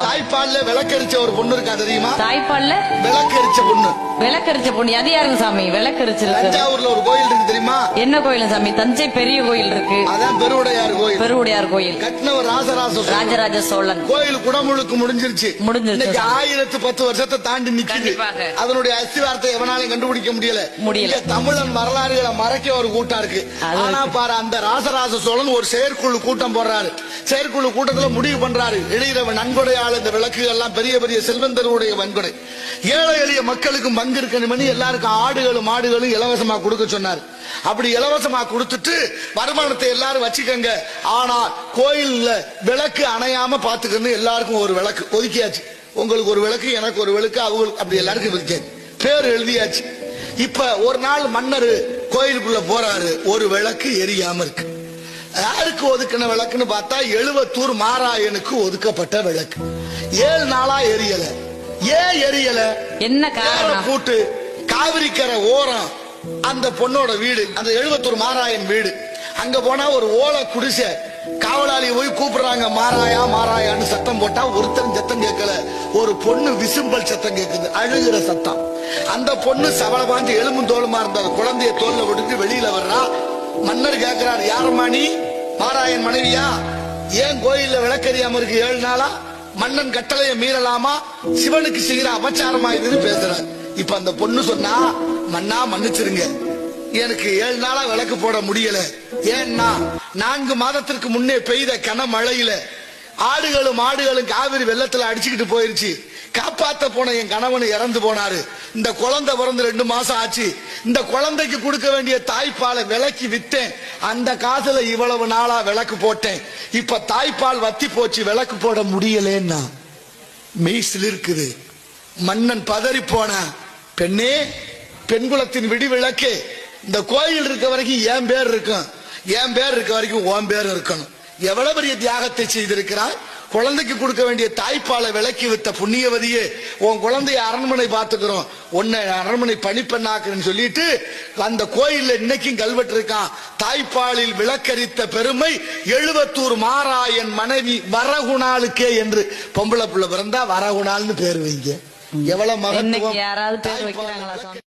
தாய்ப்பால்ல விளக்கரிச்ச ஒரு பொண்ணு இருக்கா தெரியுமா? தாய்ப்பால்ல விளக்கரிச்ச பொண்ணு. விளக்கரிச்ச பொண்ணு அது யாருங்க சாமி? விளக்கரிச்சிருக்கு. தஞ்சாவூர்ல ஒரு கோயில் இருக்கு தெரியுமா? என்ன கோயில் சாமி? தஞ்சை பெரிய கோயில் இருக்கு. அதான் பெருவுடையார் கோயில். பெருவுடையார் கோயில் கட்டினவர் ராஜராஜ சோழன். கோயில் குடமுழுக்கு முடிஞ்சிருச்சு. இன்னைக்கு 1010 வருஷத்தை தாண்டி நிக்குது. அதனுடைய அஸ்திவாரத்தை எவனாலும் கண்டுபிடிக்க முடியல. தமிழன் வரலாறுகளை மறைக்க ஒரு கூட்டம் இருக்கு. ஆனா பாரு, அந்த ராஜராஜ சோழன் ஒரு செயற்குழு கூட்டம் போடுறாரு. செயற்குழு கூட்டத்துல முடிவு பண்றாரு, இடையிறவன் நன்கொடையால் இந்த விளக்குகள் எல்லாம் பெரிய பெரிய செல்வந்தருடைய வன்கொடை, ஏழை எளிய மக்களுக்கும் பங்கு இருக்கணும், எல்லாருக்கும் ஆடுகளும் மாடுகளும் இலவசமா கொடுக்க சொன்னார். அப்படி இலவசமா கொடுத்துட்டு வருமானத்தை எல்லாரும் வச்சுக்கங்க, ஆனா கோயில்ல விளக்கு அணையாம பாத்துக்கணும், எல்லாருக்கும் ஒரு விளக்கு ஒதுக்கியாச்சு. உங்களுக்கு ஒரு விளக்கு, எனக்கு ஒரு விளக்கு, அவங்களுக்கு அப்படி எல்லாருக்கும் ஒதுக்கியாச்சு, பேர் எழுதியாச்சு. இப்ப ஒரு நாள் மன்னர் கோயிலுக்குள்ள போறாரு, ஒரு விளக்கு எரியாம இருக்கு. யாருக்கு ஒதுக்கின விளக்குன்னு பார்த்தா எழுவத்தூர் மாராயனுக்கு ஒதுக்கப்பட்ட விளக்கு. 7 நாளா எரியல. ஏன் எரியல? என்ன காரணம்? கூட்டு காவிரிக்கரை ஓரம் அந்த பொண்ணோட வீடு, அந்த எழுவத்தூர் மாராயன் வீடு. அங்க போனா ஒரு ஓலை குடிசை, காவலாளி போய் கூப்பிடுறாங்க, மாராயா மாராயான்னு சத்தம் போட்டா ஒருத்தன் சத்தம் கேட்கல. ஒரு பொண்ணு விசும்பல் சத்தம் கேட்குது, அழுகிற சத்தம். அந்த பொண்ணு சவள பாஞ்சு எலும்பும் தோலுமா இருந்த குழந்தைய தோல்ல விட்டு வெளியில வர்றா. மன்னர் கேட்கிறார், யாரம்மா நீ? மாராயன் மனைவியா? ஏன் கோயில்ல விளக்கறியாம இருக்கு 7 நாளா? மன்னன் கட்டளையை மீறலாமா? சிவனுக்கு செய்கிற அபச்சாரமா இதுன்னு பேசுறார். இப்ப அந்த பொண்ணு சொன்னா, மன்னா மன்னிச்சிருங்க, எனக்கு 7 நாளா விளக்கு போட முடியல. ஏன்னா 4 மாதத்திற்கு முன்னே பெய்த கனமழையில ஆடுகளும் மாடுகளும் காவிரி வெள்ளத்துல அடிச்சுக்கிட்டு போயிருச்சு. காப்பாத்த போன என் கணவன் இறந்து போனாரு. இந்த குழந்தை பிறந்து 2 மாசம் ஆச்சு. இந்த குழந்தைக்கு கொடுக்க வேண்டிய தாய்ப்பாலை விலைக்கு வித்தேன். அந்த காசுல இவ்வளவு நாளா விளக்கு போட்டேன். இப்ப தாய்ப்பால் வத்தி போச்சு, விளக்கு போட முடியலன்னா மெய்சில் இருக்குது. மன்னன் பதறி போன, பெண்ணே, பெண்குலத்தின் விடிவிளக்கு, இந்த கோயில் இருக்க வரைக்கும் என் பேர் இருக்கும், என் பேர் இருக்க வரைக்கும் உன் பேர் இருக்கணும். எவ்வளவு பெரிய தியாகத்தை செய்திருக்கிறார். குழந்தைக்கு கொடுக்க வேண்டிய தாய்ப்பாலை விலக்கி வித்த புண்ணியவதியே, உன் குழந்தைய அரண்மனை பார்த்துக்கிறோம், உன்னை அரண்மனை பணிப்பெண்ணாக்குன்னு சொல்லிட்டு அந்த கோயில்ல இன்னைக்கும் கல்வெட்டு இருக்கான். தாய்ப்பாலில் விளக்கரித்த பெருமை எழுவத்தூர் மாராயன் மனைவி வரகுணாளுக்கே என்று. பொம்பளை புள்ள பிறந்தா வரகுணால்னு பேர் வைங்க. எவ்வளவு மகத்துவம். யாராவது பேர் வைக்கிறாங்களா?